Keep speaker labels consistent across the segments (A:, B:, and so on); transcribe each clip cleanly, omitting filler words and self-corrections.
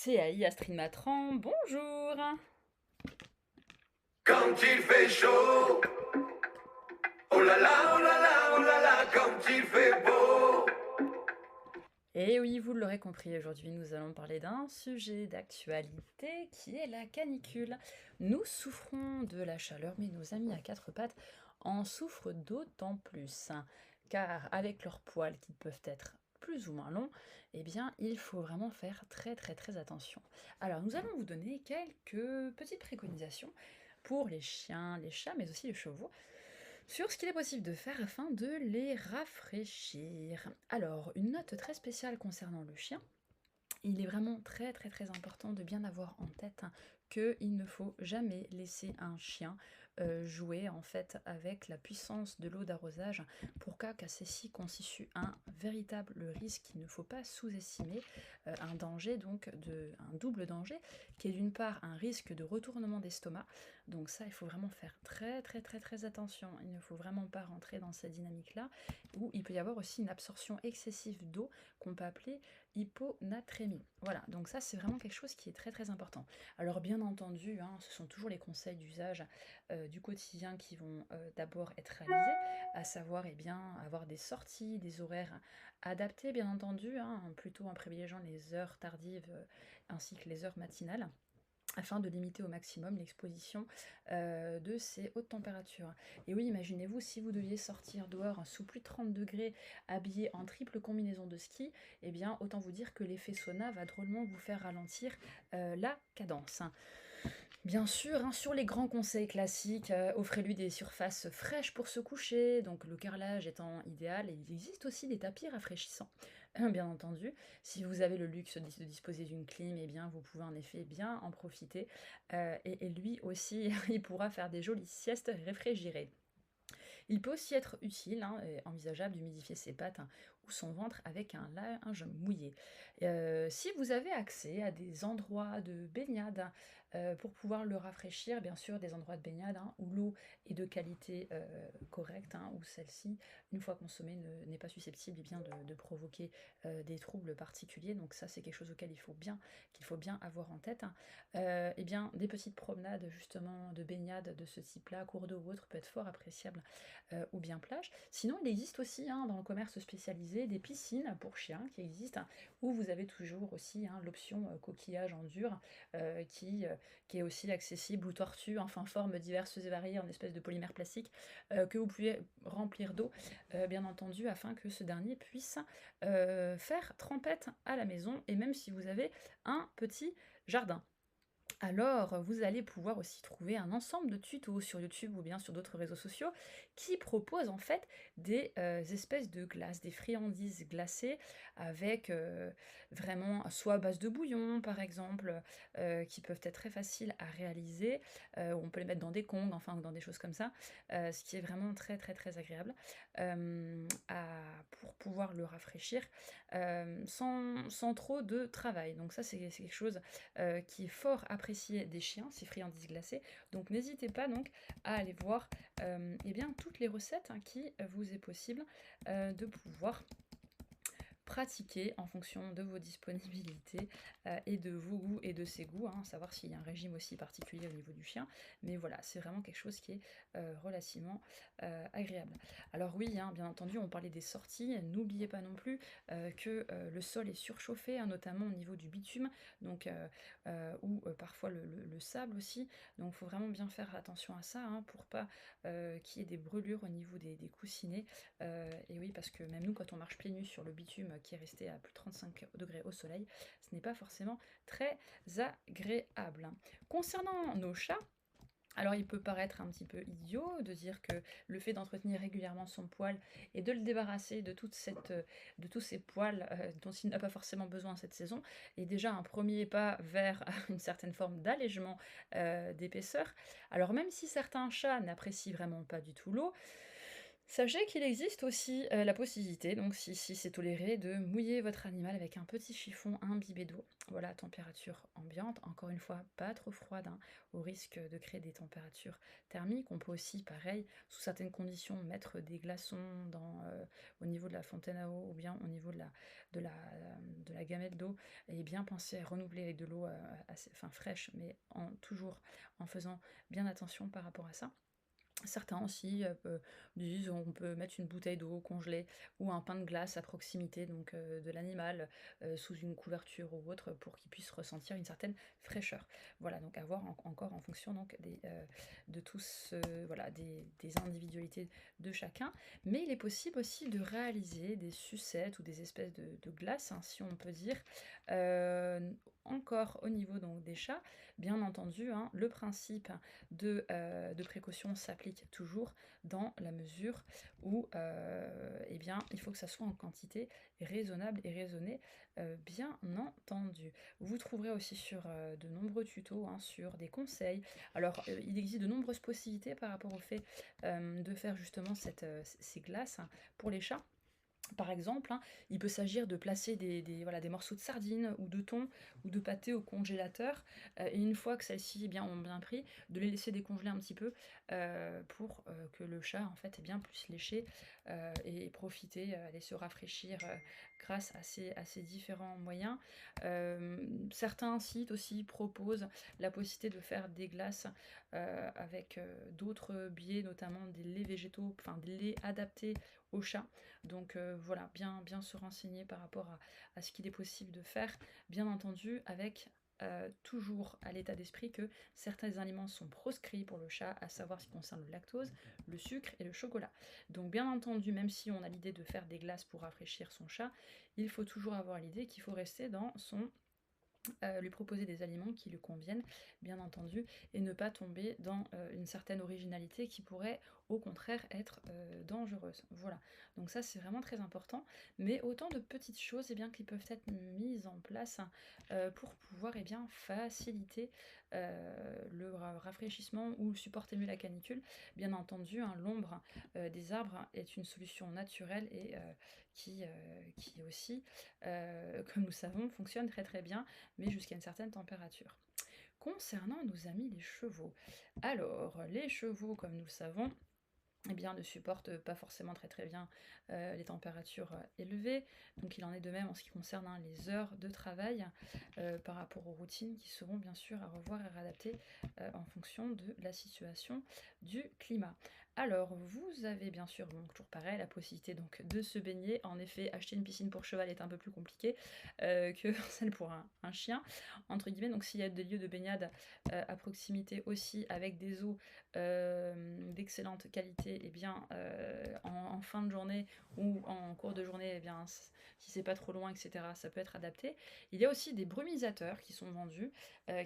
A: C'est AI Astrid Matran, bonjour.
B: Quand il fait chaud, oh là là, oh là là, oh là là, quand il fait beau.
A: Et oui, vous l'aurez compris, aujourd'hui nous allons parler d'un sujet d'actualité qui est la canicule. Nous souffrons de la chaleur, mais nos amis à quatre pattes en souffrent d'autant plus, car avec leurs poils qui peuvent être plus ou moins longs, eh bien il faut vraiment faire très très très attention. Alors nous allons vous donner quelques petites préconisations pour les chiens, les chats, mais aussi les chevaux, sur ce qu'il est possible de faire afin de les rafraîchir. Alors, une note très spéciale concernant le chien. Il est vraiment très très très important de bien avoir en tête qu'il ne faut jamais laisser un chien jouer en fait avec la puissance de l'eau d'arrosage pour cas qu'à ceci constitue un véritable risque qu'il ne faut pas sous-estimer, un danger donc un double danger qui est d'une part un risque de retournement d'estomac, donc ça il faut vraiment faire très très très très attention, il ne faut vraiment pas rentrer dans cette dynamique là où il peut y avoir aussi une absorption excessive d'eau qu'on peut appeler hyponatrémie. Voilà, donc ça c'est vraiment quelque chose qui est très très important. Alors bien entendu, ce sont toujours les conseils d'usage du quotidien qui vont d'abord être réalisés, à savoir avoir des sorties, des horaires adaptés bien entendu, plutôt en privilégiant les heures tardives ainsi que les heures matinales, afin de limiter au maximum l'exposition de ces hautes températures. Et oui, imaginez-vous si vous deviez sortir dehors sous plus de 30 degrés, habillé en triple combinaison de ski, eh bien autant vous dire que l'effet sauna va drôlement vous faire ralentir la cadence. Bien sûr, sur les grands conseils classiques, offrez-lui des surfaces fraîches pour se coucher, donc le carrelage étant idéal, et il existe aussi des tapis rafraîchissants. Bien entendu, si vous avez le luxe de disposer d'une clim, eh bien vous pouvez en effet bien en profiter, et lui aussi, il pourra faire des jolies siestes réfrigérées. Il peut aussi être utile, et envisageable d'humidifier ses pattes, ou son ventre avec un linge mouillé. Si vous avez accès à des endroits de baignade pour pouvoir le rafraîchir, bien sûr des endroits de baignade où l'eau est de qualité correcte, où celle-ci, une fois consommée, n'est pas susceptible de provoquer des troubles particuliers. Donc ça c'est quelque chose auquel qu'il faut bien avoir en tête. Eh bien des petites promenades justement de baignade de ce type-là, cours d'eau ou autre, peut être fort appréciable, ou bien plage. Sinon, il existe aussi dans le commerce spécialisé des piscines pour chiens qui existent, où vous avez toujours aussi l'option coquillage en dur qui est aussi accessible, ou tortue, enfin formes diverses et variées en espèces de polymère plastique que vous pouvez remplir d'eau, bien entendu, afin que ce dernier puisse faire trempette à la maison, et même si vous avez un petit jardin. Alors, vous allez pouvoir aussi trouver un ensemble de tutos sur YouTube ou bien sur d'autres réseaux sociaux qui proposent en fait des espèces de glaces, des friandises glacées avec vraiment soit à base de bouillon par exemple, qui peuvent être très faciles à réaliser, ou on peut les mettre dans des congues, enfin ou dans des choses comme ça, ce qui est vraiment très très très agréable pour pouvoir le rafraîchir sans trop de travail. Donc ça c'est quelque chose qui est fort apprécié des chiens, ces friandises glacées. Donc n'hésitez pas donc à aller voir eh bien, toutes les recettes qui vous est possible de pouvoir pratiquer en fonction de vos disponibilités et de vos goûts et de ses goûts, savoir s'il y a un régime aussi particulier au niveau du chien, mais voilà, c'est vraiment quelque chose qui est relativement agréable. Alors oui, bien entendu, on parlait des sorties, n'oubliez pas non plus que le sol est surchauffé, notamment au niveau du bitume, donc ou parfois le sable aussi, donc il faut vraiment bien faire attention à ça, pour pas qu'il y ait des brûlures au niveau des coussinets, et oui, parce que même nous, quand on marche pieds nus sur le bitume qui est resté à plus de 35 degrés au soleil, ce n'est pas forcément très agréable. Concernant nos chats, alors il peut paraître un petit peu idiot de dire que le fait d'entretenir régulièrement son poil et de le débarrasser de tous ces poils dont il n'a pas forcément besoin cette saison est déjà un premier pas vers une certaine forme d'allègement d'épaisseur. Alors même si certains chats n'apprécient vraiment pas du tout l'eau, Sachez qu'il existe aussi, la possibilité, donc si c'est toléré, de mouiller votre animal avec un petit chiffon imbibé d'eau. Voilà, température ambiante, encore une fois, pas trop froide, hein, au risque de créer des températures thermiques. On peut aussi, pareil, sous certaines conditions, mettre des glaçons au niveau de la fontaine à eau ou bien au niveau de la, de la gamelle d'eau et bien penser à renouveler avec de l'eau, assez enfin fraîche, mais toujours en faisant bien attention par rapport à ça. Certains aussi, disent on peut mettre une bouteille d'eau congelée ou un pain de glace à proximité donc de l'animal, sous une couverture ou autre pour qu'il puisse ressentir une certaine fraîcheur. Voilà, donc à voir encore en fonction donc de tous, voilà, des individualités de chacun. Mais il est possible aussi de réaliser des sucettes ou des espèces de glaces, hein, si on peut dire, encore au niveau donc des chats. Bien entendu, hein, le principe de précaution s'applique toujours dans la mesure où, eh bien, il faut que ça soit en quantité raisonnable et raisonnée, bien entendu. Vous trouverez aussi sur, de nombreux tutos, hein, sur des conseils. Alors, il existe de nombreuses possibilités par rapport au fait, de faire justement ces glaces, hein, pour les chats. Par exemple, hein, il peut s'agir de placer voilà, des morceaux de sardines ou de thon ou de pâté au congélateur, et une fois que celles-ci, eh bien, ont bien pris, de les laisser décongeler un petit peu, pour, que le chat, en fait, eh bien, puisse lécher, et profiter, aller se rafraîchir, grâce à ces différents moyens. Certains sites aussi proposent la possibilité de faire des glaces, avec, d'autres biais, notamment des laits végétaux, enfin des laits adaptés aux chats. Donc voilà, bien se renseigner par rapport à ce qu'il est possible de faire, bien entendu avec toujours à l'état d'esprit que certains aliments sont proscrits pour le chat, à savoir ce qui concerne le lactose, le sucre et le chocolat. Donc bien entendu, même si on a l'idée de faire des glaces pour rafraîchir son chat, il faut toujours avoir l'idée qu'il faut rester dans son lui proposer des aliments qui lui conviennent, bien entendu, et ne pas tomber dans une certaine originalité qui pourrait au contraire être dangereuse. Voilà, donc ça c'est vraiment très important, mais autant de petites choses eh bien, qui peuvent être mises en place, hein, pour pouvoir eh bien, faciliter le rafraîchissement ou supporter mieux la canicule. Bien entendu, hein, l'ombre des arbres est une solution naturelle et qui aussi, comme nous savons, fonctionne très très bien mais jusqu'à une certaine température. Concernant nos amis les chevaux, alors les chevaux, comme nous le savons, eh bien, ne supportent pas forcément très très bien les températures élevées. Donc il en est de même en ce qui concerne hein, les heures de travail par rapport aux routines qui seront bien sûr à revoir et réadapter en fonction de la situation du climat. Alors vous avez bien sûr, donc toujours pareil, la possibilité donc de se baigner. En effet, acheter une piscine pour cheval est un peu plus compliqué que celle pour un chien, entre guillemets. Donc s'il y a des lieux de baignade à proximité aussi avec des eaux d'excellente qualité, eh bien, en fin de journée ou en cours de journée, eh bien, si c'est pas trop loin, etc., ça peut être adapté. Il y a aussi des brumisateurs qui sont vendus,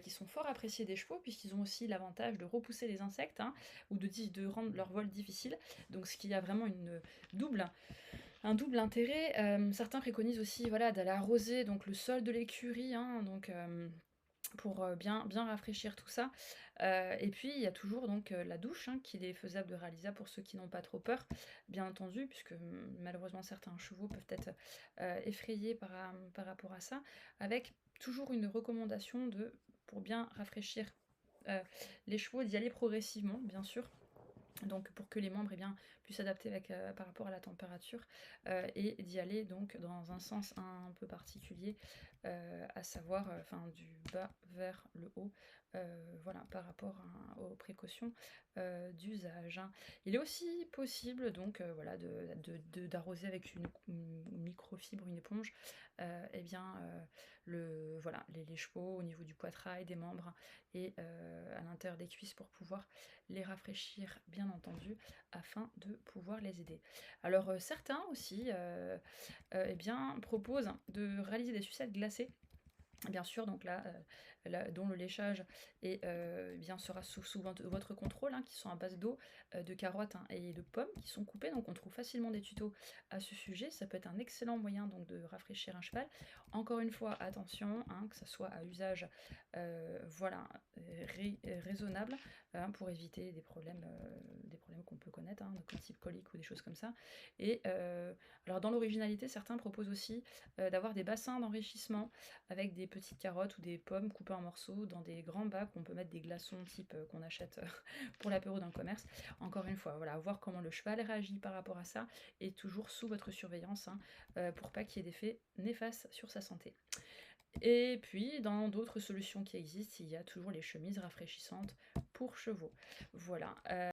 A: qui sont fort appréciés des chevaux, puisqu'ils ont aussi l'avantage de repousser les insectes, hein, ou de rendre leur vol difficile. Donc, ce qui a vraiment double, un double intérêt. Certains préconisent aussi voilà, d'aller arroser donc, le sol de l'écurie, hein, donc pour bien rafraîchir tout ça. Et puis il y a toujours donc la douche, hein, qu'il est faisable de réaliser pour ceux qui n'ont pas trop peur, bien entendu, puisque malheureusement certains chevaux peuvent être effrayés par rapport à ça, avec toujours une recommandation pour bien rafraîchir euh, les chevaux, d'y aller progressivement, bien sûr. Donc pour que les membres eh bien, puissent s'adapter par rapport à la température et d'y aller donc dans un sens un peu particulier, à savoir du bas vers le haut, voilà, par rapport aux précautions d'usage, hein. Il est aussi possible donc voilà, d'arroser avec une microfibre, une éponge, eh bien, voilà, les chevaux au niveau du poitrail, des membres et à l'intérieur des cuisses pour pouvoir les rafraîchir bien entendu afin de pouvoir les aider. Alors certains aussi eh bien, proposent de réaliser des sucettes glacées Bien sûr, donc là, dont le léchage bien sera sous votre contrôle, hein, qui sont à base d'eau, de carottes, hein, et de pommes qui sont coupées. Donc on trouve facilement des tutos à ce sujet. Ça peut être un excellent moyen donc de rafraîchir un cheval. Encore une fois, attention, hein, que ça soit à usage, voilà, raisonnable, hein, pour éviter des problèmes qu'on peut connaître, hein, de type colique ou des choses comme ça. Et alors dans l'originalité, certains proposent aussi, d'avoir des bassins d'enrichissement avec des petites carottes ou des pommes coupées en morceaux dans des grands bacs où on peut mettre des glaçons type qu'on achète pour l'apéro dans le commerce. Encore une fois, voilà, voir comment le cheval réagit par rapport à ça et toujours sous votre surveillance, hein, pour pas qu'il y ait d'effets néfastes sur sa santé. Et puis, dans d'autres solutions qui existent, il y a toujours les chemises rafraîchissantes pour chevaux. Voilà.